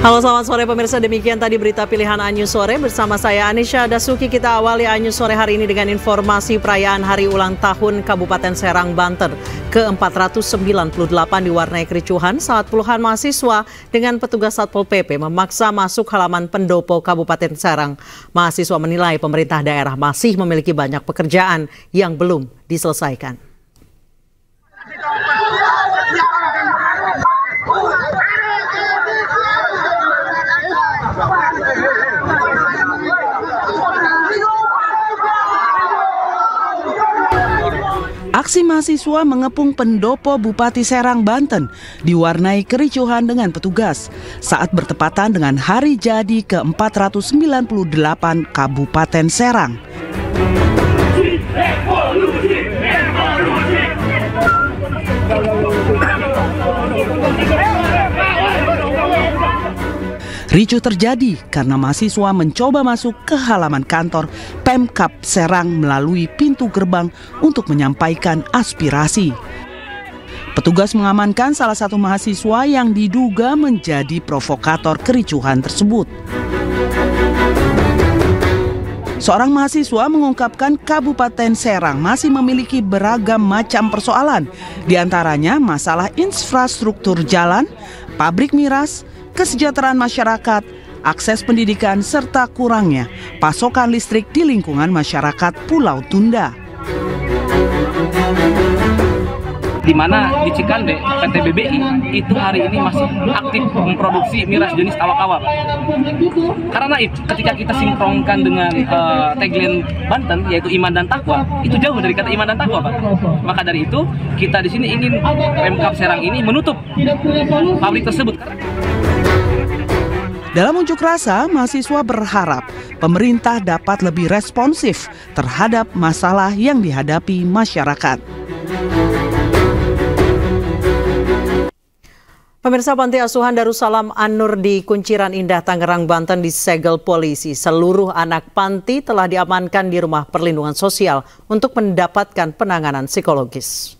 Halo, selamat sore pemirsa. Demikian tadi berita pilihan Anyus Sore bersama saya Anisha Dasuki. Kita awali Anyus Sore hari ini dengan informasi perayaan Hari Ulang Tahun Kabupaten Serang, Banten ke-498 diwarnai kericuhan saat puluhan mahasiswa dengan petugas Satpol PP memaksa masuk halaman pendopo Kabupaten Serang. Mahasiswa menilai pemerintah daerah masih memiliki banyak pekerjaan yang belum diselesaikan. Aksi mahasiswa mengepung pendopo Bupati Serang, Banten diwarnai kericuhan dengan petugas saat bertepatan dengan hari jadi ke-498 Kabupaten Serang. Ricuh terjadi karena mahasiswa mencoba masuk ke halaman kantor Pemkab Serang melalui pintu gerbang untuk menyampaikan aspirasi. Petugas mengamankan salah satu mahasiswa yang diduga menjadi provokator kericuhan tersebut. Seorang mahasiswa mengungkapkan Kabupaten Serang masih memiliki beragam macam persoalan, diantaranya masalah infrastruktur jalan, pabrik miras, kesejahteraan masyarakat, akses pendidikan, serta kurangnya pasokan listrik di lingkungan masyarakat Pulau Tunda. Di mana di Cikande, PT BBI itu hari ini masih aktif memproduksi miras jenis awak-awak. Karena itu, ketika kita sinkronkan dengan tagline Banten, yaitu iman dan takwa, itu jauh dari kata iman dan takwa, Pak. Maka dari itu, kita di sini ingin Pemkab Serang ini menutup pabrik tersebut. Dalam unjuk rasa, mahasiswa berharap pemerintah dapat lebih responsif terhadap masalah yang dihadapi masyarakat. Pemirsa, Panti Asuhan Darussalam An-Nur di Kunciran Indah, Tangerang, Banten disegel polisi. Seluruh anak panti telah diamankan di Rumah Perlindungan Sosial untuk mendapatkan penanganan psikologis.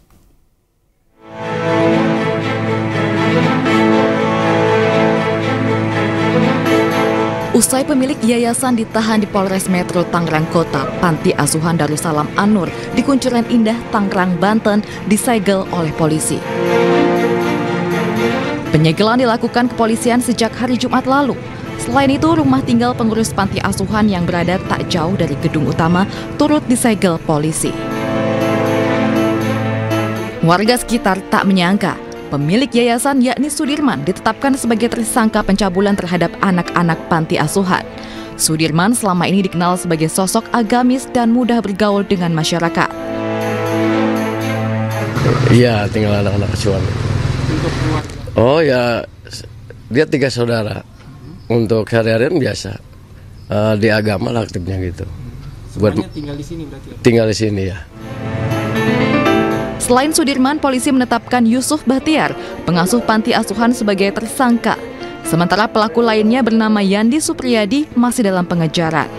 Usai pemilik yayasan ditahan di Polres Metro Tangerang Kota, Panti Asuhan Darussalam An-Nur di Kunciran Indah, Tangerang, Banten disegel oleh polisi. Penyegelan dilakukan kepolisian sejak hari Jumat lalu. Selain itu, rumah tinggal pengurus panti asuhan yang berada tak jauh dari gedung utama turut disegel polisi. Warga sekitar tak menyangka pemilik yayasan yakni Sudirman ditetapkan sebagai tersangka pencabulan terhadap anak-anak panti asuhan. Sudirman selama ini dikenal sebagai sosok agamis dan mudah bergaul dengan masyarakat. Iya, tinggal anak-anak asuhan. Oh ya, dia 3 saudara. Untuk hari-harian biasa. Di agama lah aktifnya gitu. Buat tinggal di sini berarti? Tinggal di sini ya. Selain Sudirman, polisi menetapkan Yusuf Bahtiar, pengasuh panti asuhan sebagai tersangka. Sementara pelaku lainnya bernama Yandi Supriyadi masih dalam pengejaran.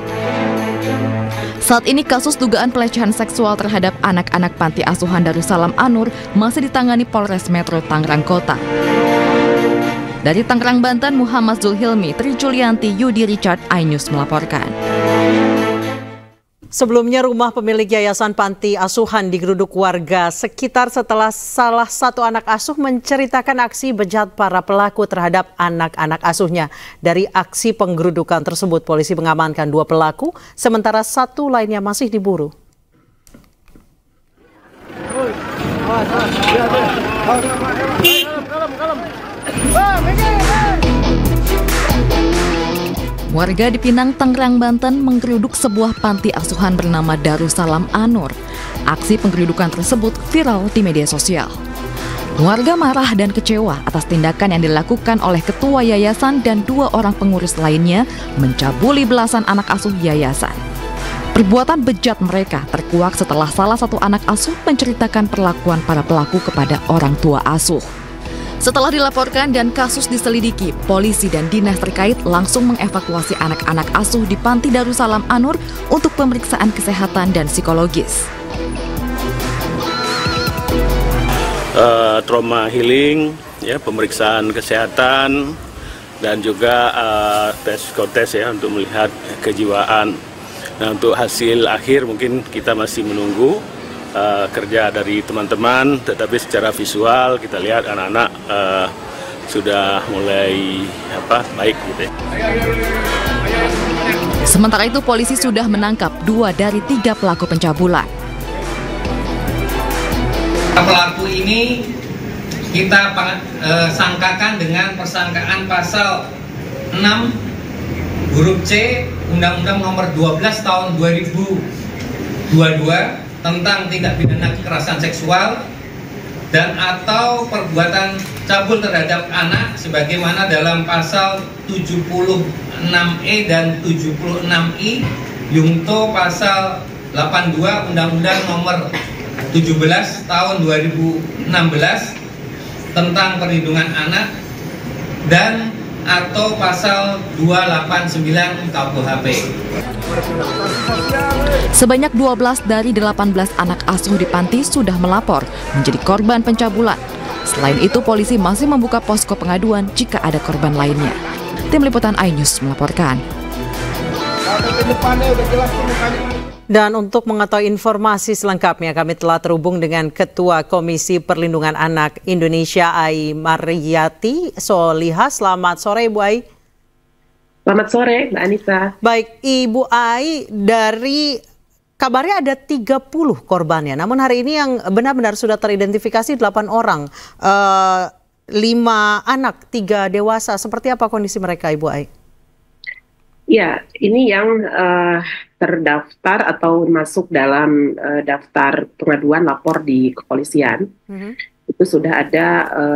Saat ini kasus dugaan pelecehan seksual terhadap anak-anak panti asuhan Darussalam An-Nur masih ditangani Polres Metro Tangerang Kota. Dari Tangerang, Banten, Muhammad Zulhilmi, Tri Julianti, Yudi Richard, iNews melaporkan. Sebelumnya rumah pemilik yayasan panti asuhan digeruduk warga sekitar setelah salah satu anak asuh menceritakan aksi bejat para pelaku terhadap anak-anak asuhnya. Dari aksi penggerudukan tersebut, polisi mengamankan 2 pelaku, sementara 1 lainnya masih diburu. Warga di Pinang, Tangerang, Banten menggeruduk sebuah panti asuhan bernama Darussalam An-Nur. Aksi penggerudukan tersebut viral di media sosial. Warga marah dan kecewa atas tindakan yang dilakukan oleh ketua yayasan dan 2 orang pengurus lainnya mencabuli belasan anak asuh yayasan. Perbuatan bejat mereka terkuak setelah salah satu anak asuh menceritakan perlakuan para pelaku kepada orang tua asuh. Setelah dilaporkan dan kasus diselidiki, polisi dan dinas terkait langsung mengevakuasi anak-anak asuh di Panti Darussalam An-Nur untuk pemeriksaan kesehatan dan psikologis. Trauma healing, ya, pemeriksaan kesehatan, dan juga tes psikotes ya untuk melihat kejiwaan. Nah, untuk hasil akhir mungkin kita masih menunggu kerja dari teman-teman, tetapi secara visual kita lihat anak-anak sudah mulai baik gitu ya. Sementara itu polisi sudah menangkap 2 dari 3 pelaku pencabulan. Pelaku ini kita sangkakan dengan persangkaan pasal 6 huruf C Undang-Undang Nomor 12 Tahun 2022 tentang tindak pidana kekerasan seksual dan atau perbuatan cabul terhadap anak sebagaimana dalam pasal 76E dan 76I Yungto pasal 82 Undang-Undang Nomor 17 Tahun 2016 tentang perlindungan anak dan atau pasal 289 KUHP. Sebanyak 12 dari 18 anak asuh di panti sudah melapor menjadi korban pencabulan. Selain itu, polisi masih membuka posko pengaduan jika ada korban lainnya. Tim Liputan iNews melaporkan. Dan untuk mengetahui informasi selengkapnya, kami telah terhubung dengan Ketua Komisi Perlindungan Anak Indonesia, Ai Mariyati Solihah. Selamat sore, Ibu Ai. Selamat sore, Mbak Anissa. Baik, Ibu Ai, dari kabarnya ada 30 korbannya. Namun hari ini yang benar-benar sudah teridentifikasi 8 orang. 5 anak, 3 dewasa. Seperti apa kondisi mereka, Ibu Ai? Ya, ini yang terdaftar atau masuk dalam daftar pengaduan lapor di kepolisian. Itu sudah ada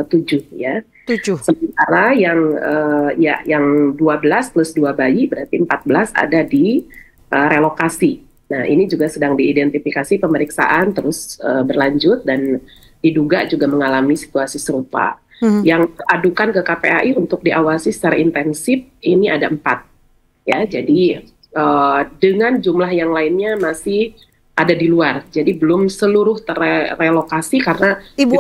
7 ya. 7. Sementara yang 12 plus 2 bayi berarti 14 ada di relokasi. Nah, ini juga sedang diidentifikasi, pemeriksaan terus berlanjut dan diduga juga mengalami situasi serupa. Yang adukan ke KPAI untuk diawasi secara intensif ini ada 4. Ya, jadi dengan jumlah yang lainnya masih ada di luar. Jadi belum seluruh terrelokasi karena Ibu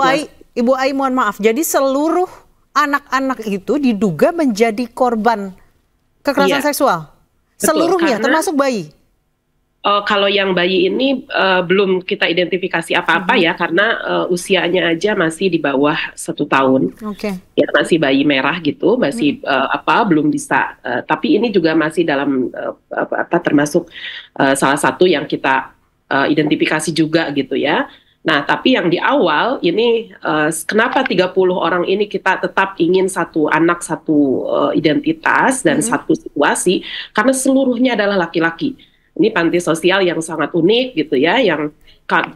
Ai, mohon maaf. Jadi seluruh anak-anak itu diduga menjadi korban kekerasan seksual. Betul, seluruhnya termasuk bayi. Kalau yang bayi ini belum kita identifikasi apa-apa ya, karena usianya aja masih di bawah 1 tahun. Ya, masih bayi merah gitu, masih belum bisa. Tapi ini juga masih dalam termasuk salah satu yang kita identifikasi juga gitu ya. Nah, tapi yang di awal ini kenapa 30 orang ini kita tetap ingin satu anak, satu identitas dan satu situasi, karena seluruhnya adalah laki-laki. Ini panti sosial yang sangat unik gitu ya, yang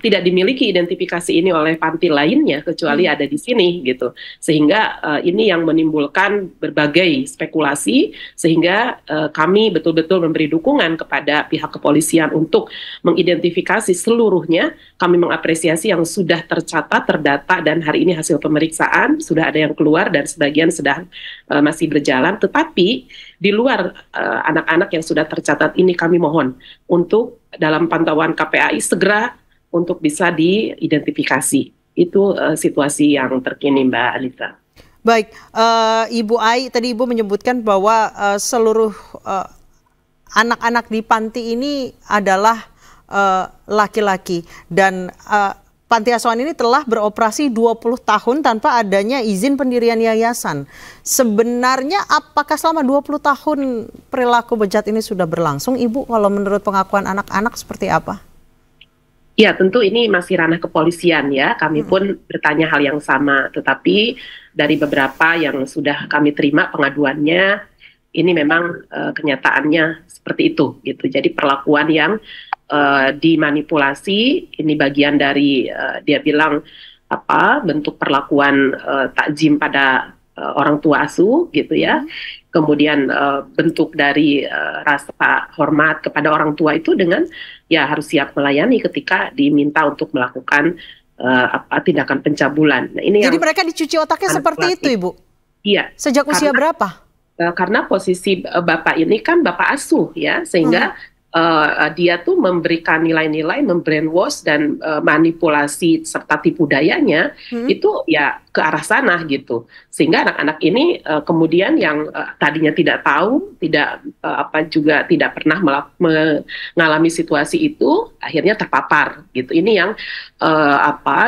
tidak dimiliki identifikasi ini oleh panti lainnya kecuali ada di sini gitu. Sehingga ini yang menimbulkan berbagai spekulasi, sehingga kami betul-betul memberi dukungan kepada pihak kepolisian untuk mengidentifikasi seluruhnya. Kami mengapresiasi yang sudah tercatat, terdata, dan hari ini hasil pemeriksaan sudah ada yang keluar dan sebagian sedang masih berjalan. Tetapi di luar anak-anak yang sudah tercatat ini, kami mohon untuk dalam pantauan KPAI segera untuk bisa diidentifikasi. Itu situasi yang terkini, Mbak Anissa. Baik, Ibu Ai, tadi Ibu menyebutkan bahwa seluruh anak-anak di panti ini adalah laki-laki dan panti asuhan ini telah beroperasi 20 tahun tanpa adanya izin pendirian yayasan. Sebenarnya apakah selama 20 tahun perilaku bejat ini sudah berlangsung, Ibu? Kalau menurut pengakuan anak-anak seperti apa? Ya, tentu ini masih ranah kepolisian ya. Kami pun bertanya hal yang sama. Tetapi dari beberapa yang sudah kami terima pengaduannya, ini memang kenyataannya seperti itu gitu. Jadi perlakuan yang dimanipulasi, ini bagian dari dia bilang bentuk perlakuan takjim pada orang tua asuh gitu ya. Kemudian bentuk dari rasa hormat kepada orang tua itu dengan ya harus siap melayani ketika diminta untuk melakukan tindakan pencabulan. Nah, ini jadi mereka dicuci otaknya seperti itu, Ibu? Iya. Sejak usia berapa? Karena posisi bapak ini kan bapak asuh ya, sehingga dia tuh memberikan nilai-nilai, membrainwash dan manipulasi serta tipu dayanya itu ya ke arah sana gitu, sehingga anak-anak ini kemudian yang tadinya tidak tahu, juga tidak pernah mengalami situasi itu, akhirnya terpapar gitu. Ini yang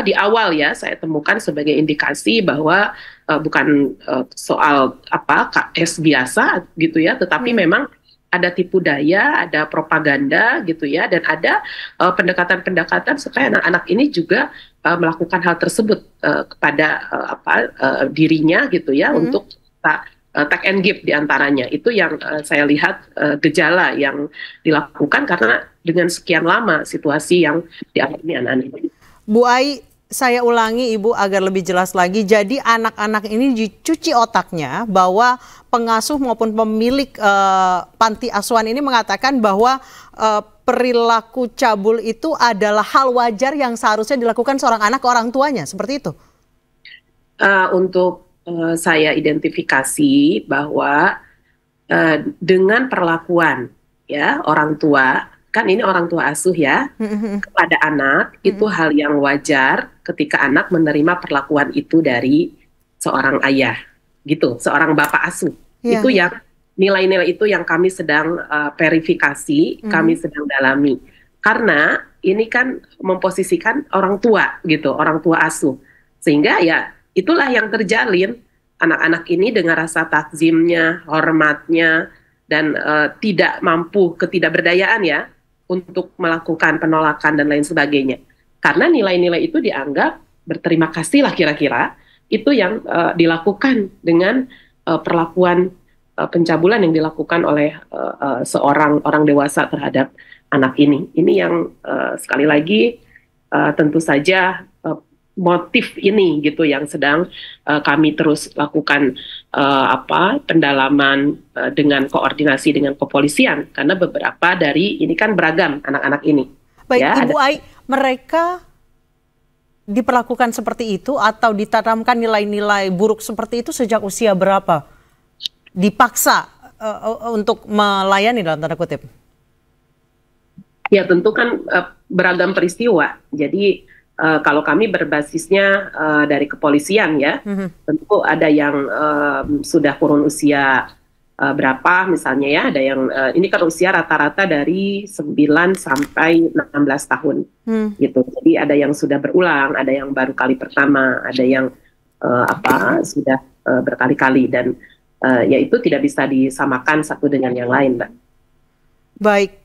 di awal ya saya temukan sebagai indikasi bahwa bukan soal KS biasa gitu ya, tetapi memang ada tipu daya, ada propaganda gitu ya, dan ada pendekatan-pendekatan supaya anak-anak ini juga melakukan hal tersebut kepada dirinya gitu ya, untuk take and give diantaranya. Itu yang saya lihat gejala yang dilakukan karena dengan sekian lama situasi yang dialami anak-anak ini. Bu Ai, saya ulangi Ibu agar lebih jelas lagi. Jadi anak-anak ini dicuci otaknya bahwa pengasuh maupun pemilik panti asuhan ini mengatakan bahwa perilaku cabul itu adalah hal wajar yang seharusnya dilakukan seorang anak ke orang tuanya, seperti itu? Untuk saya identifikasi bahwa dengan perlakuan ya orang tua, kan ini orang tua asuh ya, kepada anak itu hal yang wajar ketika anak menerima perlakuan itu dari seorang ayah gitu, seorang bapak asuh. Itu yang nilai-nilai itu yang kami sedang verifikasi, kami sedang dalami. Karena ini kan memposisikan orang tua gitu, orang tua asuh. Sehingga ya itulah yang terjalin, anak-anak ini dengan rasa takzimnya, hormatnya, dan tidak mampu, ketidakberdayaan ya, untuk melakukan penolakan dan lain sebagainya. Karena nilai-nilai itu dianggap berterima kasih lah kira-kira, itu yang dilakukan dengan perlakuan pencabulan yang dilakukan oleh seorang orang dewasa terhadap anak ini. Ini yang sekali lagi tentu saja motif ini gitu yang sedang kami terus lakukan pendalaman dengan koordinasi dengan kepolisian, karena beberapa dari ini kan beragam anak-anak ini. Baik ya, Ibu Ai, mereka diperlakukan seperti itu atau ditanamkan nilai-nilai buruk seperti itu sejak usia berapa? Dipaksa untuk melayani dalam tanda kutip? Ya tentu kan beragam peristiwa. Jadi kalau kami berbasisnya dari kepolisian ya, tentu ada yang sudah kurun usia berapa misalnya ya, ada yang ini kan usia rata-rata dari 9 sampai 16 tahun gitu. Jadi ada yang sudah berulang, ada yang baru kali pertama, ada yang sudah berkali-kali, dan ya itu tidak bisa disamakan satu dengan yang lain, Mbak.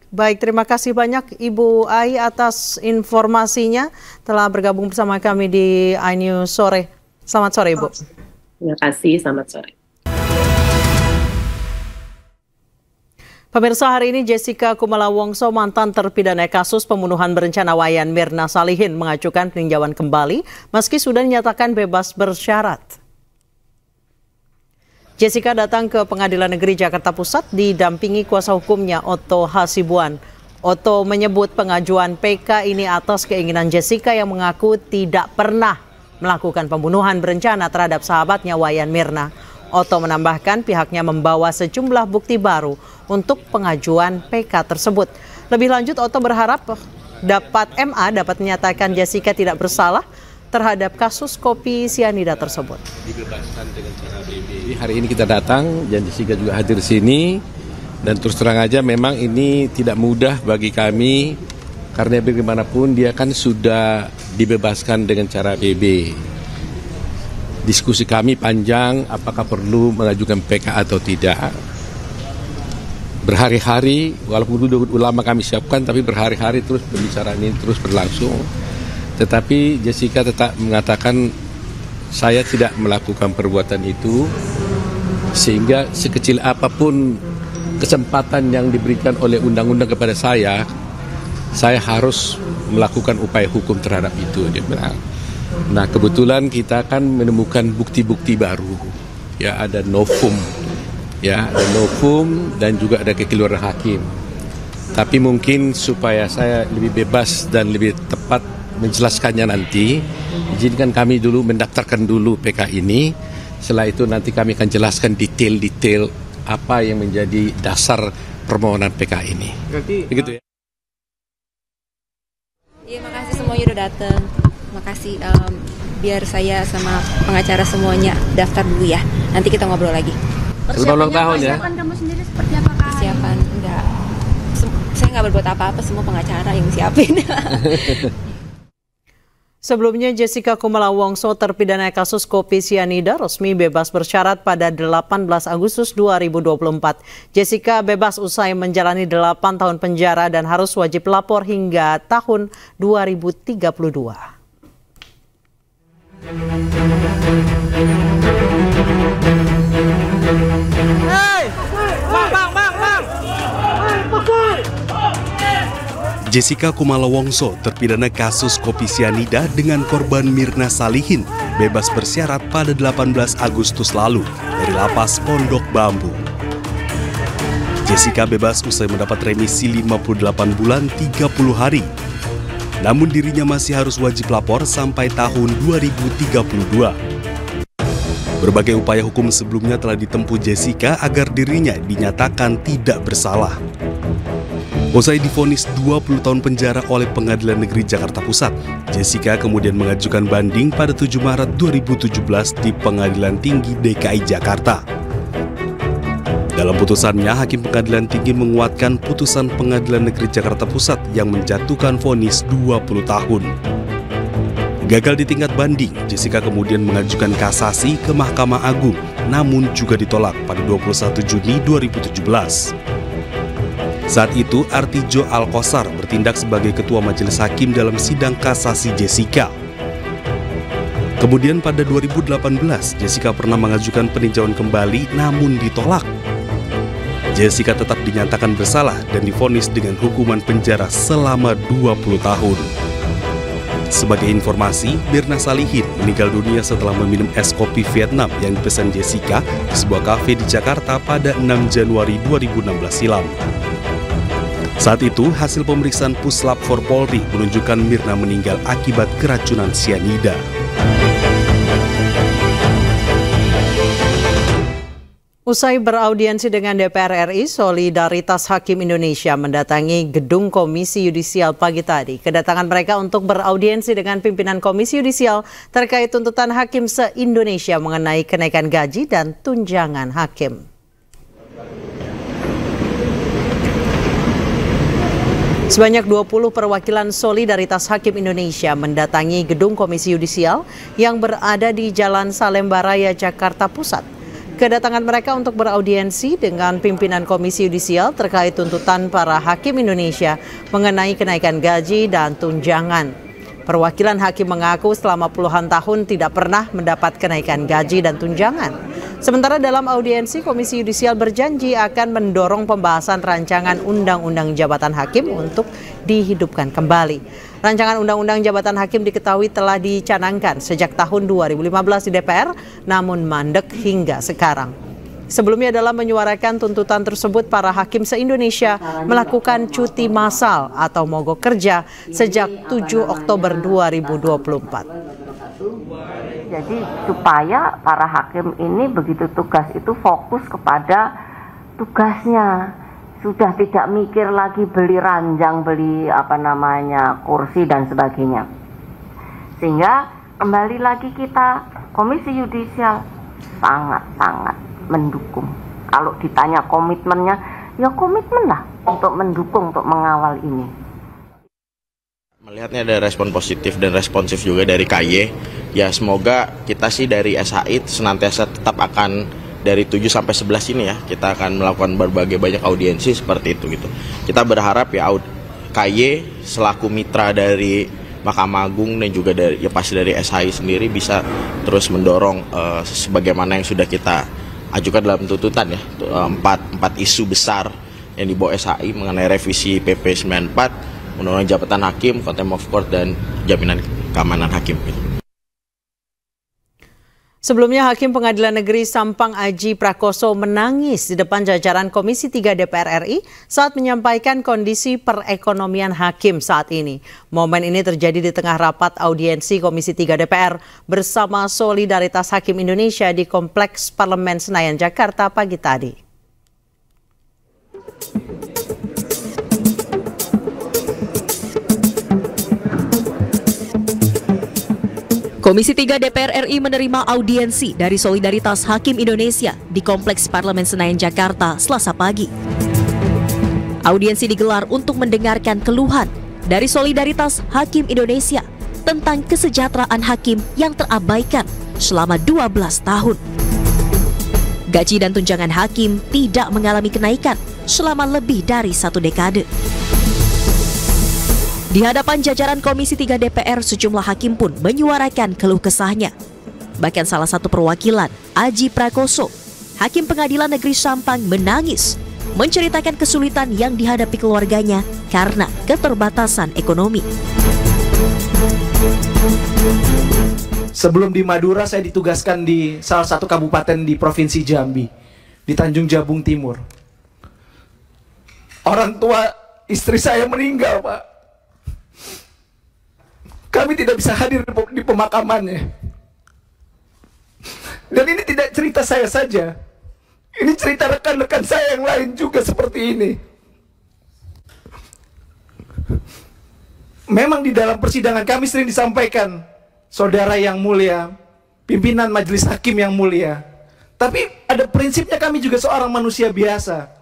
Baik, terima kasih banyak Ibu Ai atas informasinya, telah bergabung bersama kami di iNews Sore. Selamat sore, Ibu. Terima kasih, selamat sore. Pemirsa, hari ini Jessica Kumala Wongso, mantan terpidana kasus pembunuhan berencana Wayan Mirna Salihin, mengajukan peninjauan kembali meski sudah dinyatakan bebas bersyarat. Jessica datang ke Pengadilan Negeri Jakarta Pusat didampingi kuasa hukumnya Otto Hasibuan. Otto menyebut pengajuan PK ini atas keinginan Jessica yang mengaku tidak pernah melakukan pembunuhan berencana terhadap sahabatnya Wayan Mirna. Otto menambahkan pihaknya membawa sejumlah bukti baru untuk pengajuan PK tersebut. Lebih lanjut, Otto berharap MA dapat menyatakan Jessica tidak bersalah terhadap kasus kopi sianida tersebut. Dibebaskan dengan cara BB. Hari ini kita datang, dan Jessica juga hadir di sini, dan terus terang aja memang ini tidak mudah bagi kami karena bagaimanapun dia kan sudah dibebaskan dengan cara BB. Diskusi kami panjang, apakah perlu mengajukan PK atau tidak. Berhari-hari, walaupun dulu lama kami siapkan, tapi berhari-hari terus pembicaraan ini terus berlangsung. Tetapi Jessica tetap mengatakan saya tidak melakukan perbuatan itu, sehingga sekecil apapun kesempatan yang diberikan oleh undang-undang kepada saya harus melakukan upaya hukum terhadap itu, dia bilang. Nah, kebetulan kita akan menemukan bukti-bukti baru. Ya, ada novum. Ya, ada novum dan juga ada kekeluaran hakim. Tapi mungkin supaya saya lebih bebas dan lebih tepat menjelaskannya nanti, izinkan kami dulu mendaftarkan dulu PK ini. Setelah itu nanti kami akan jelaskan detail-detail apa yang menjadi dasar permohonan PK ini. Berarti begitu ya. Iya, makasih semuanya udah datang. Makasih, biar saya sama pengacara semuanya daftar dulu ya. Nanti kita ngobrol lagi. Selamat ulang tahun ya. Persiapan kamu sendiri seperti apa, Kak? Persiapan enggak. Saya nggak berbuat apa-apa, semua pengacara yang siapin. Sebelumnya, Jessica Kumala Wongso terpidana kasus kopi sianida resmi bebas bersyarat pada 18 Agustus 2024. Jessica bebas usai menjalani 8 tahun penjara dan harus wajib lapor hingga tahun 2032. Jessica Kumala Wongso terpidana kasus kopi sianida dengan korban Mirna Salihin bebas bersyarat pada 18 Agustus lalu dari lapas Pondok Bambu. Jessica bebas usai mendapat remisi 58 bulan 30 hari. Namun dirinya masih harus wajib lapor sampai tahun 2032. Berbagai upaya hukum sebelumnya telah ditempuh Jessica agar dirinya dinyatakan tidak bersalah. Usai divonis 20 tahun penjara oleh Pengadilan Negeri Jakarta Pusat, Jessica kemudian mengajukan banding pada 7 Maret 2017 di Pengadilan Tinggi DKI Jakarta. Dalam putusannya, Hakim Pengadilan Tinggi menguatkan putusan Pengadilan Negeri Jakarta Pusat yang menjatuhkan vonis 20 tahun. Gagal di tingkat banding, Jessica kemudian mengajukan kasasi ke Mahkamah Agung, namun juga ditolak pada 21 Juni 2017. Saat itu, Artijo Alkosar bertindak sebagai Ketua Majelis Hakim dalam sidang kasasi Jessica. Kemudian pada 2018, Jessica pernah mengajukan peninjauan kembali namun ditolak. Jessica tetap dinyatakan bersalah dan divonis dengan hukuman penjara selama 20 tahun. Sebagai informasi, Mirna Salihin meninggal dunia setelah meminum es kopi Vietnam yang dipesan Jessica di sebuah kafe di Jakarta pada 6 Januari 2016 silam. Saat itu, hasil pemeriksaan Puslap 4 Polri menunjukkan Mirna meninggal akibat keracunan sianida. Usai beraudiensi dengan DPR RI, Solidaritas Hakim Indonesia mendatangi gedung Komisi Yudisial pagi tadi. Kedatangan mereka untuk beraudiensi dengan pimpinan Komisi Yudisial terkait tuntutan hakim se-Indonesia mengenai kenaikan gaji dan tunjangan hakim. Sebanyak 20 perwakilan Solidaritas Hakim Indonesia mendatangi gedung Komisi Yudisial yang berada di Jalan Salemba Raya, Jakarta Pusat. Kedatangan mereka untuk beraudiensi dengan pimpinan Komisi Yudisial terkait tuntutan para hakim Indonesia mengenai kenaikan gaji dan tunjangan. Perwakilan hakim mengaku selama puluhan tahun tidak pernah mendapat kenaikan gaji dan tunjangan. Sementara dalam audiensi, Komisi Yudisial berjanji akan mendorong pembahasan rancangan Undang-Undang Jabatan Hakim untuk dihidupkan kembali. Rancangan Undang-Undang Jabatan Hakim diketahui telah dicanangkan sejak tahun 2015 di DPR, namun mandek hingga sekarang. Sebelumnya dalam menyuarakan tuntutan tersebut, para hakim se-Indonesia melakukan cuti massal atau mogok kerja sejak 7 Oktober 2024. Jadi supaya para hakim ini begitu tugas itu fokus kepada tugasnya. Sudah tidak mikir lagi beli ranjang, beli kursi dan sebagainya. Sehingga kembali lagi kita Komisi Yudisial sangat-sangat mendukung. Kalau ditanya komitmennya, ya komitmen lah untuk mendukung, untuk mengawal ini. Melihatnya ada respon positif dan responsif juga dari KY, ya semoga kita sih dari SHI senantiasa tetap akan dari 7 sampai 11 ini ya, kita akan melakukan berbagai banyak audiensi seperti itu gitu. Kita berharap ya KY selaku mitra dari Mahkamah Agung dan juga dari ya pasti dari SHI sendiri bisa terus mendorong sebagaimana yang sudah kita ajukan dalam tuntutan ya, empat isu besar yang dibawa SHI mengenai revisi PP 94, Undang-Undang Jabatan Hakim, Contempt of Court, dan jaminan keamanan hakim. Sebelumnya, Hakim Pengadilan Negeri Sampang Aji Prakoso menangis di depan jajaran Komisi 3 DPR RI saat menyampaikan kondisi perekonomian hakim saat ini. Momen ini terjadi di tengah rapat audiensi Komisi 3 DPR bersama Solidaritas Hakim Indonesia di Kompleks Parlemen Senayan, Jakarta pagi tadi. Komisi 3 DPR RI menerima audiensi dari Solidaritas Hakim Indonesia di Kompleks Parlemen Senayan, Jakarta, Selasa pagi. Audiensi digelar untuk mendengarkan keluhan dari Solidaritas Hakim Indonesia tentang kesejahteraan hakim yang terabaikan selama 12 tahun. Gaji dan tunjangan hakim tidak mengalami kenaikan selama lebih dari 1 dekade. Di hadapan jajaran Komisi 3 DPR, sejumlah hakim pun menyuarakan keluh kesahnya. Bahkan salah satu perwakilan, Aji Prakoso, Hakim Pengadilan Negeri Sampang, menangis, menceritakan kesulitan yang dihadapi keluarganya karena keterbatasan ekonomi. Sebelum di Madura, saya ditugaskan di salah satu kabupaten di Provinsi Jambi, di Tanjung Jabung Timur. Orang tua istri saya meninggal, Pak. Kami tidak bisa hadir di pemakamannya. Dan ini tidak cerita saya saja. Ini cerita rekan-rekan saya yang lain juga seperti ini. Memang di dalam persidangan kami sering disampaikan, saudara yang mulia, pimpinan majelis hakim yang mulia. Tapi ada prinsipnya, kami juga seorang manusia biasa.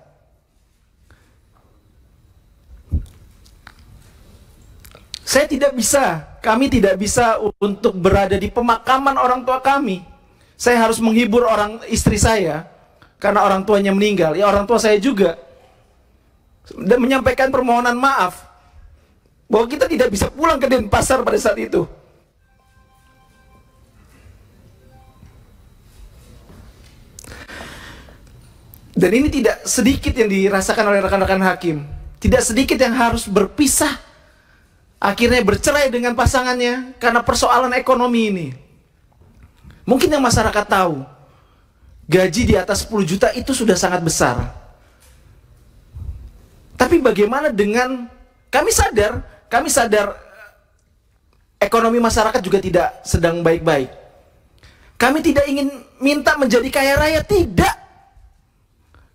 Kami tidak bisa untuk berada di pemakaman orang tua kami. Saya harus menghibur istri saya karena orang tuanya meninggal. Ya, orang tua saya juga. Dan menyampaikan permohonan maaf bahwa kita tidak bisa pulang ke Denpasar pada saat itu. Dan ini tidak sedikit yang dirasakan oleh rekan-rekan hakim. Tidak sedikit yang harus berpisah, akhirnya bercerai dengan pasangannya karena persoalan ekonomi ini. Mungkin yang masyarakat tahu, gaji di atas 10 juta itu sudah sangat besar. Tapi bagaimana dengan, kami sadar ekonomi masyarakat juga tidak sedang baik-baik. Kami tidak ingin minta menjadi kaya raya, tidak.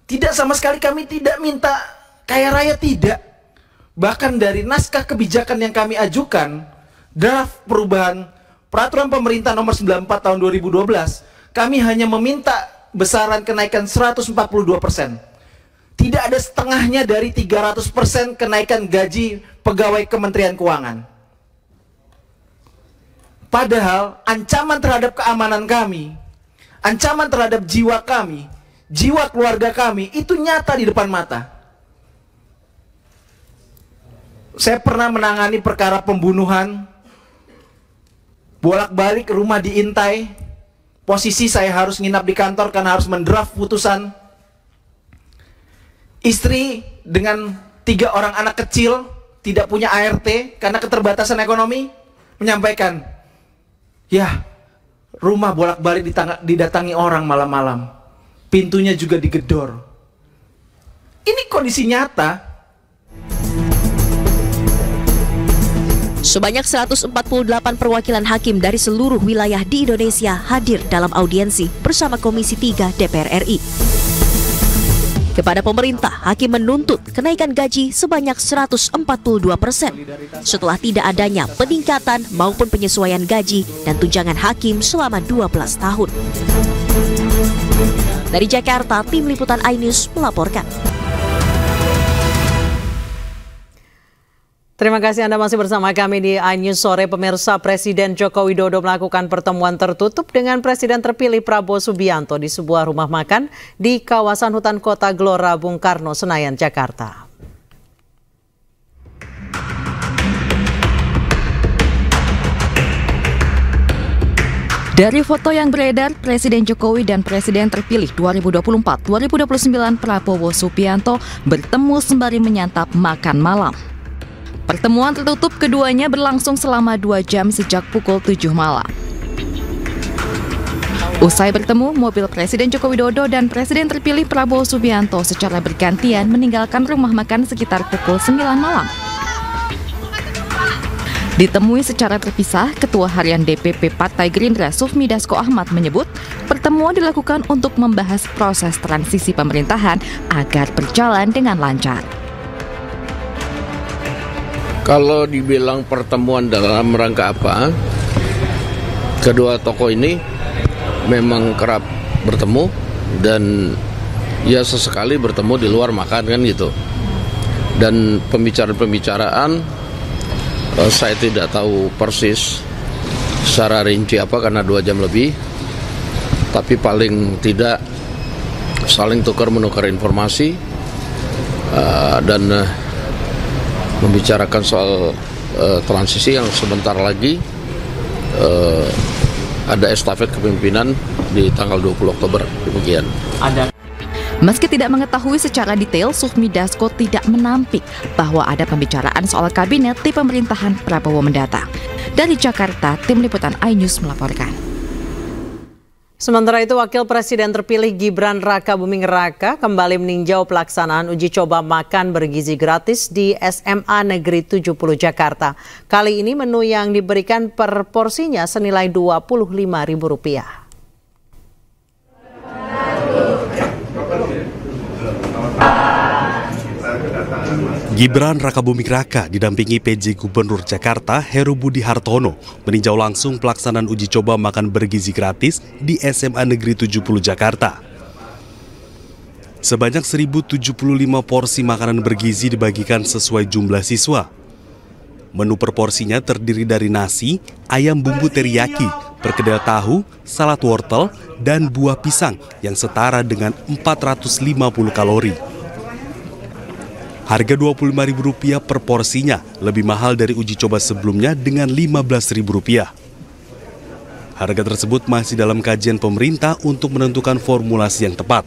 Tidak sama sekali kami tidak minta kaya raya, tidak. Bahkan dari naskah kebijakan yang kami ajukan, draft perubahan peraturan pemerintah nomor 94 tahun 2012, kami hanya meminta besaran kenaikan 142%. Tidak ada setengahnya dari 300% kenaikan gaji pegawai Kementerian Keuangan. Padahal ancaman terhadap keamanan kami, ancaman terhadap jiwa kami, jiwa keluarga kami, itu nyata di depan mata. Saya pernah menangani perkara pembunuhan, bolak-balik rumah diintai, posisi saya harus nginap di kantor karena harus mendraft putusan. Istri dengan 3 orang anak kecil, tidak punya ART karena keterbatasan ekonomi, menyampaikan, ya, rumah bolak-balik didatangi orang malam-malam, pintunya juga digedor. Ini kondisi nyata. Sebanyak 148 perwakilan hakim dari seluruh wilayah di Indonesia hadir dalam audiensi bersama Komisi 3 DPR RI. Kepada pemerintah, hakim menuntut kenaikan gaji sebanyak 142% setelah tidak adanya peningkatan maupun penyesuaian gaji dan tunjangan hakim selama 12 tahun. Dari Jakarta, Tim Liputan iNews melaporkan. Terima kasih Anda masih bersama kami di iNews Sore. Pemirsa, Presiden Joko Widodo melakukan pertemuan tertutup dengan Presiden terpilih Prabowo Subianto di sebuah rumah makan di kawasan hutan kota Gelora Bung Karno, Senayan, Jakarta. Dari foto yang beredar, Presiden Jokowi dan Presiden terpilih 2024-2029 Prabowo Subianto bertemu sembari menyantap makan malam. Pertemuan tertutup keduanya berlangsung selama 2 jam sejak pukul 7 malam. Usai bertemu, mobil Presiden Joko Widodo dan Presiden terpilih Prabowo Subianto secara bergantian meninggalkan rumah makan sekitar pukul 9 malam. Ditemui secara terpisah, Ketua Harian DPP Partai Gerindra Sufmi Dasko Ahmad menyebut pertemuan dilakukan untuk membahas proses transisi pemerintahan agar berjalan dengan lancar. Kalau dibilang pertemuan dalam rangka apa, Kedua tokoh ini memang kerap bertemu dan ya sesekali bertemu di luar makan kan gitu. Dan pembicaraan saya tidak tahu persis secara rinci apa karena 2 jam lebih, tapi paling tidak saling menukar informasi dan membicarakan soal transisi yang sebentar lagi ada estafet kepemimpinan di tanggal 20 Oktober demikian. Meski tidak mengetahui secara detail, Sufmi Dasko tidak menampik bahwa ada pembicaraan soal kabinet di pemerintahan Prabowo mendatang. Dari Jakarta, Tim Liputan iNews melaporkan. Sementara itu, Wakil Presiden terpilih Gibran Rakabuming Raka kembali meninjau pelaksanaan uji coba makan bergizi gratis di SMA Negeri 70 Jakarta. Kali ini menu yang diberikan per porsinya senilai Rp25.000. Gibran Rakabuming Raka didampingi PJ Gubernur Jakarta Heru Budi Hartono meninjau langsung pelaksanaan uji coba makan bergizi gratis di SMA Negeri 70 Jakarta. Sebanyak 1.075 porsi makanan bergizi dibagikan sesuai jumlah siswa. Menu per porsinya terdiri dari nasi, ayam bumbu teriyaki, perkedel tahu, salad wortel, dan buah pisang yang setara dengan 450 kalori. Harga Rp25.000 per porsinya lebih mahal dari uji coba sebelumnya dengan Rp15.000. Harga tersebut masih dalam kajian pemerintah untuk menentukan formulasi yang tepat.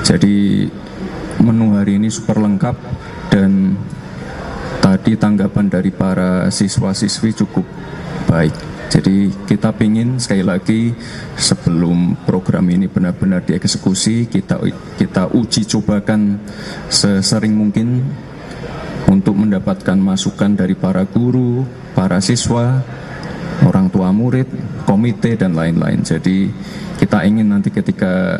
Jadi menu hari ini super lengkap dan tadi tanggapan dari para siswa-siswi cukup baik. Jadi kita ingin sekali lagi sebelum program ini benar-benar dieksekusi, kita uji cobakan sesering mungkin untuk mendapatkan masukan dari para guru, para siswa, orang tua murid, komite, dan lain-lain. Jadi kita ingin nanti ketika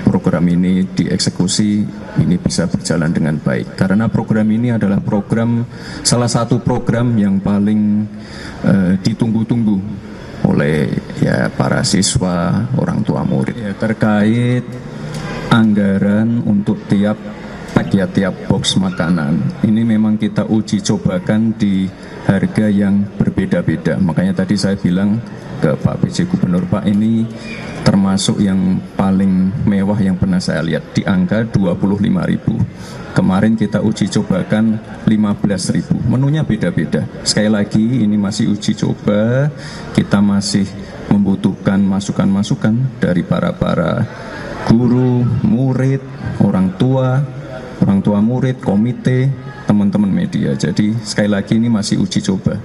program ini dieksekusi, ini bisa berjalan dengan baik. Karena program ini adalah salah satu program yang paling ditunggu-tunggu oleh para siswa, orang tua murid. Terkait anggaran untuk tiap box makanan, ini memang kita uji cobakan di harga yang berbeda-beda. Makanya tadi saya bilang ke Pak PJ Gubernur, Pak, ini termasuk yang paling mewah yang pernah saya lihat di angka Rp25.000. Kemarin kita uji cobakan Rp15.000. Menunya beda-beda. Sekali lagi ini masih uji coba. Kita masih membutuhkan masukan-masukan dari para guru, murid, orang tua murid, komite, teman-teman media. Jadi sekali lagi ini masih uji coba.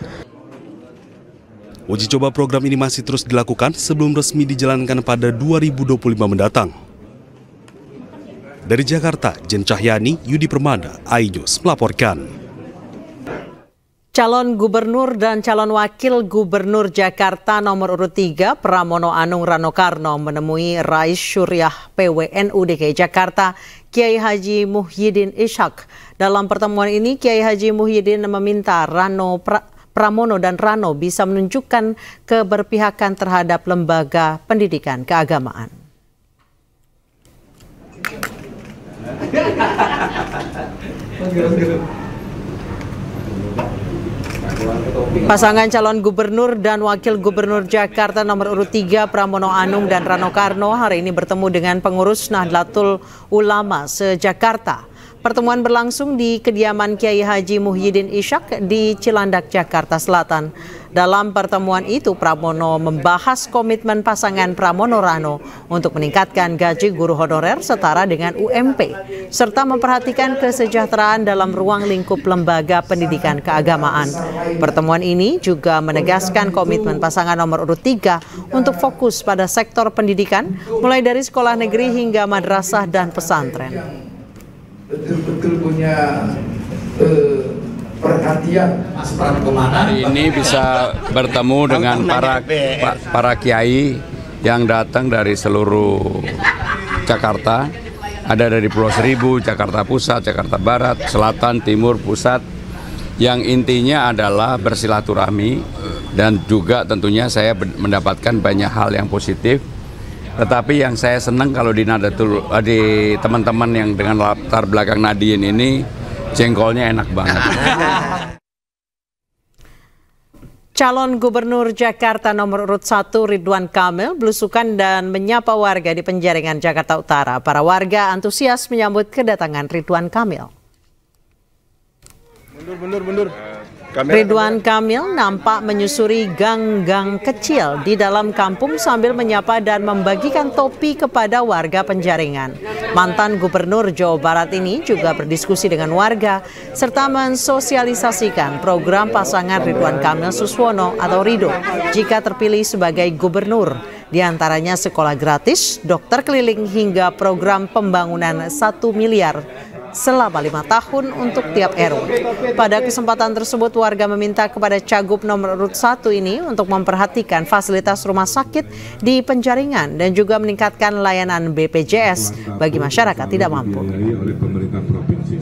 Uji coba program ini masih terus dilakukan sebelum resmi dijalankan pada 2025 mendatang. Dari Jakarta, Jen Cahyani, Yudi Permana, iNews melaporkan. Calon Gubernur dan calon Wakil Gubernur Jakarta nomor urut 3 Pramono Anung Rano Karno menemui Rais Syuriah PWNU DKI Jakarta Kiai Haji Muhyiddin Ishak. Dalam pertemuan ini Kiai Haji Muhyiddin meminta Pramono dan Rano bisa menunjukkan keberpihakan terhadap lembaga pendidikan keagamaan. Pasangan calon gubernur dan wakil gubernur Jakarta nomor urut 3 Pramono Anung dan Rano Karno hari ini bertemu dengan pengurus Nahdlatul Ulama se-Jakarta. Pertemuan berlangsung di kediaman Kiai Haji Muhyiddin Ishak di Cilandak, Jakarta Selatan. Dalam pertemuan itu, Pramono membahas komitmen pasangan Pramono Rano untuk meningkatkan gaji guru honorer setara dengan UMP, serta memperhatikan kesejahteraan dalam ruang lingkup lembaga pendidikan keagamaan. Pertemuan ini juga menegaskan komitmen pasangan nomor urut 3 untuk fokus pada sektor pendidikan, mulai dari sekolah negeri hingga madrasah dan pesantren. Betul-betul punya perhatian. Hari ini bisa bertemu dengan para kiai yang datang dari seluruh Jakarta. Ada dari Pulau Seribu, Jakarta Pusat, Jakarta Barat, Selatan, Timur, Pusat. Yang intinya adalah bersilaturahmi dan juga tentunya saya mendapatkan banyak hal yang positif. Tetapi yang saya senang kalau di teman-teman yang dengan latar belakang Nahdien ini, jengkolnya enak banget. Calon Gubernur Jakarta nomor urut 1 Ridwan Kamil belusukan dan menyapa warga di Penjaringan, Jakarta Utara. Para warga antusias menyambut kedatangan Ridwan Kamil. Mundur. Ridwan Kamil nampak menyusuri gang-gang kecil di dalam kampung sambil menyapa dan membagikan topi kepada warga Penjaringan. Mantan Gubernur Jawa Barat ini juga berdiskusi dengan warga serta mensosialisasikan program pasangan Ridwan Kamil Suswono atau Rido jika terpilih sebagai gubernur. Di antaranya sekolah gratis, dokter keliling hingga program pembangunan 1 miliar selama 5 tahun untuk tiap RW. Pada kesempatan tersebut warga meminta kepada Cagup nomor urut 1 ini untuk memperhatikan fasilitas rumah sakit di Penjaringan dan juga meningkatkan layanan BPJS bagi masyarakat tidak mampu.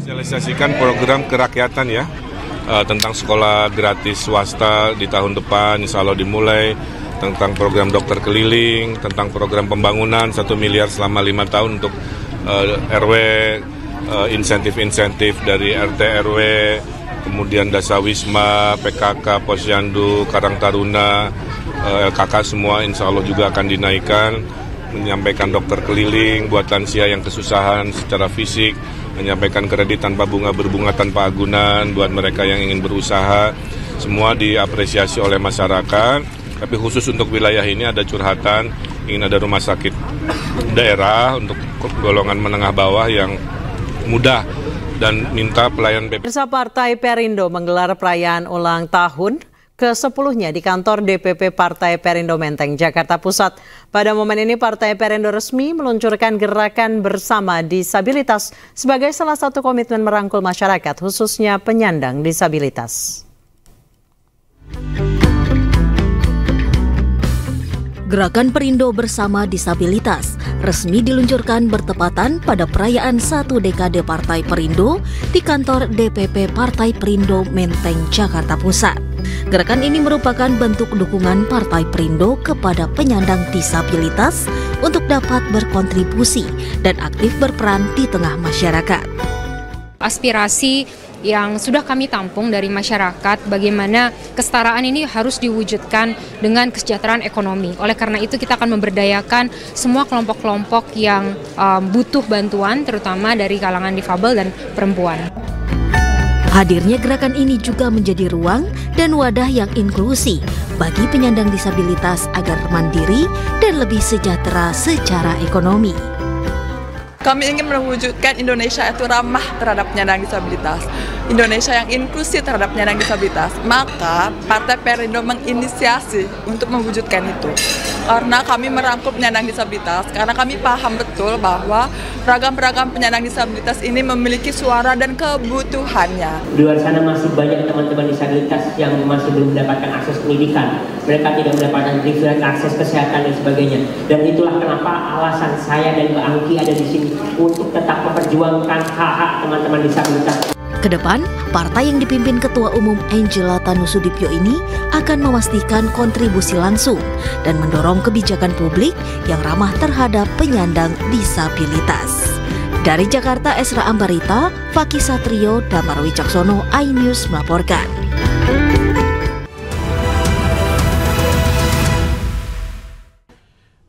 Sosialisasikan program kerakyatan ya, tentang sekolah gratis swasta di tahun depan insya Allah dimulai, tentang program dokter keliling, tentang program pembangunan 1 miliar selama 5 tahun untuk RW, insentif-insentif dari RT RW, kemudian Dasawisma, PKK, Posyandu, Karang Taruna, LKK semua insya Allah juga akan dinaikkan, menyampaikan dokter keliling buat lansia yang kesusahan secara fisik, menyampaikan kredit tanpa bunga berbunga tanpa agunan buat mereka yang ingin berusaha, semua diapresiasi oleh masyarakat. Tapi khusus untuk wilayah ini ada curhatan, ingin ada rumah sakit daerah untuk golongan menengah bawah yang mudah dan minta pelayan BP. Partai Perindo menggelar perayaan ulang tahun ke-10-nya di kantor DPP Partai Perindo Menteng, Jakarta Pusat. Pada momen ini Partai Perindo resmi meluncurkan gerakan bersama disabilitas sebagai salah satu komitmen merangkul masyarakat, khususnya penyandang disabilitas. Gerakan Perindo Bersama Disabilitas resmi diluncurkan bertepatan pada perayaan 1 dekade Partai Perindo di kantor DPP Partai Perindo Menteng, Jakarta Pusat. Gerakan ini merupakan bentuk dukungan Partai Perindo kepada penyandang disabilitas untuk dapat berkontribusi dan aktif berperan di tengah masyarakat. Aspirasi yang sudah kami tampung dari masyarakat, bagaimana kesetaraan ini harus diwujudkan dengan kesejahteraan ekonomi. Oleh karena itu kita akan memberdayakan semua kelompok-kelompok yang butuh bantuan, terutama dari kalangan difabel dan perempuan. Hadirnya gerakan ini juga menjadi ruang dan wadah yang inklusi bagi penyandang disabilitas agar mandiri dan lebih sejahtera secara ekonomi. Kami ingin mewujudkan Indonesia itu ramah terhadap penyandang disabilitas, Indonesia yang inklusif terhadap penyandang disabilitas. Maka Partai Perindo menginisiasi untuk mewujudkan itu. Karena kami merangkul penyandang disabilitas, karena kami paham betul bahwa beragam penyandang disabilitas ini memiliki suara dan kebutuhannya. Di luar sana masih banyak teman-teman disabilitas yang masih belum mendapatkan akses pendidikan. Mereka tidak mendapatkan akses kesehatan dan sebagainya. Dan itulah kenapa alasan saya dan Mbak Angki ada di sini untuk tetap memperjuangkan hak-hak teman-teman disabilitas. Kedepan, partai yang dipimpin Ketua Umum Angela Tanusudibyo ini akan memastikan kontribusi langsung dan mendorong kebijakan publik yang ramah terhadap penyandang disabilitas. Dari Jakarta, Esra Ambarita, Fakih Satrio, Damar Wicaksono, iNews melaporkan.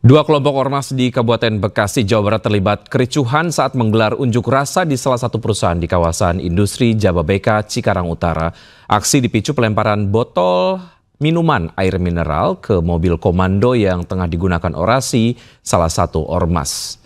Dua kelompok ormas di Kabupaten Bekasi, Jawa Barat terlibat kericuhan saat menggelar unjuk rasa di salah satu perusahaan di kawasan industri Jababeka, Cikarang Utara. Aksi dipicu pelemparan botol minuman air mineral ke mobil komando yang tengah digunakan orasi salah satu ormas.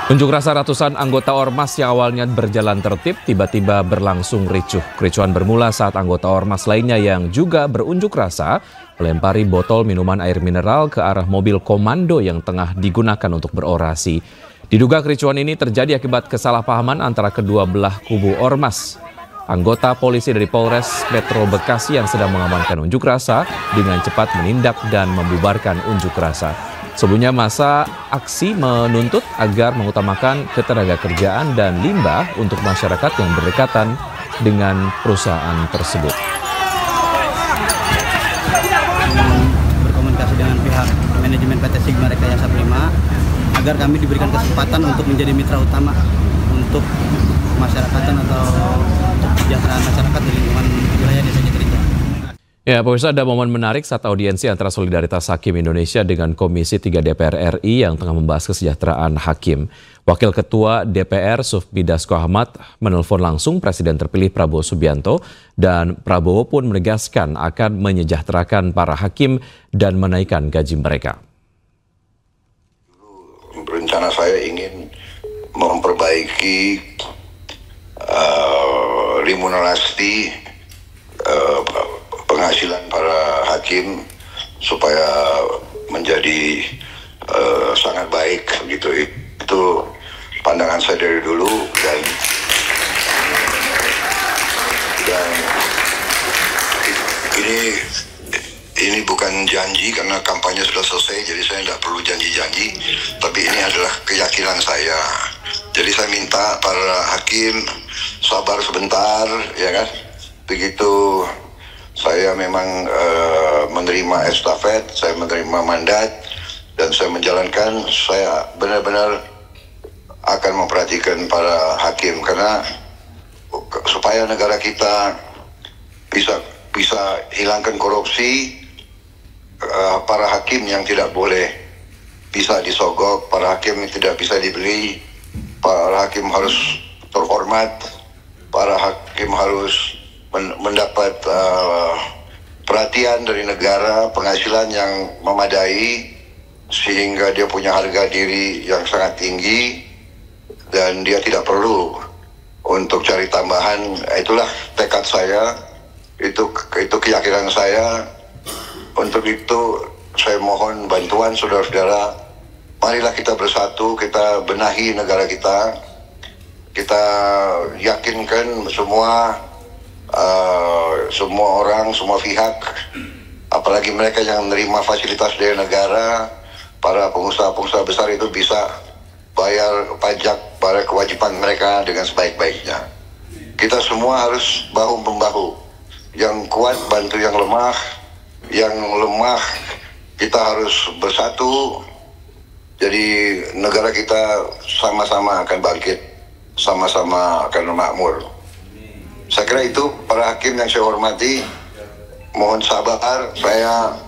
Unjuk rasa ratusan anggota ormas yang awalnya berjalan tertib tiba-tiba berlangsung ricuh. Kericuhan bermula saat anggota ormas lainnya yang juga berunjuk rasa melempari botol minuman air mineral ke arah mobil komando yang tengah digunakan untuk berorasi. Diduga kericuhan ini terjadi akibat kesalahpahaman antara kedua belah kubu ormas. Anggota polisi dari Polres Metro Bekasi yang sedang mengamankan unjuk rasa dengan cepat menindak dan membubarkan unjuk rasa. Sebelumnya masa aksi menuntut agar mengutamakan ketenagakerjaan dan limbah untuk masyarakat yang berdekatan dengan perusahaan tersebut. Berkomunikasi dengan pihak manajemen PT Sigma Rekayasa Prima agar kami diberikan kesempatan untuk menjadi mitra utama untuk masyarakatan atau untuk kesejahteraan masyarakat di lingkungan wilayah Desa Citrika. Ya, pemirsa, ada momen menarik saat audiensi antara Solidaritas Hakim Indonesia dengan Komisi 3 DPR RI yang tengah membahas kesejahteraan hakim. Wakil Ketua DPR Sufmi Dasko Ahmad menelpon langsung Presiden terpilih Prabowo Subianto dan Prabowo pun menegaskan akan menyejahterakan para hakim dan menaikkan gaji mereka. Rencana saya ingin memperbaiki remunerasi penghasilan para hakim supaya menjadi sangat baik gitu. Itu pandangan saya dari dulu dan ini bukan janji karena kampanye sudah selesai, jadi saya tidak perlu janji-janji, tapi ini adalah keyakinan saya. Jadi saya minta para hakim sabar sebentar, ya kan? Begitu saya memang menerima estafet, saya menerima mandat, dan saya menjalankan, saya benar-benar akan memperhatikan para hakim, karena supaya negara kita bisa hilangkan korupsi, para hakim yang tidak boleh bisa disogok, para hakim yang tidak bisa dibeli, para hakim harus terhormat, para hakim harus mendapat perhatian dari negara, penghasilan yang memadai sehingga dia punya harga diri yang sangat tinggi dan dia tidak perlu untuk cari tambahan. Itulah tekad saya, itu keyakinan saya. Untuk itu saya mohon bantuan saudara-saudara, marilah kita bersatu, kita benahi negara kita, kita yakinkan semua orang, semua pihak, apalagi mereka yang menerima fasilitas dari negara, para pengusaha-pengusaha besar itu bisa bayar pajak pada kewajiban mereka dengan sebaik-baiknya. Kita semua harus bahu-membahu, yang kuat bantu yang lemah, yang lemah kita harus bersatu, jadi negara kita sama-sama akan bangkit, sama-sama akan makmur. Saya kira itu para hakim yang saya hormati, mohon sabar, saya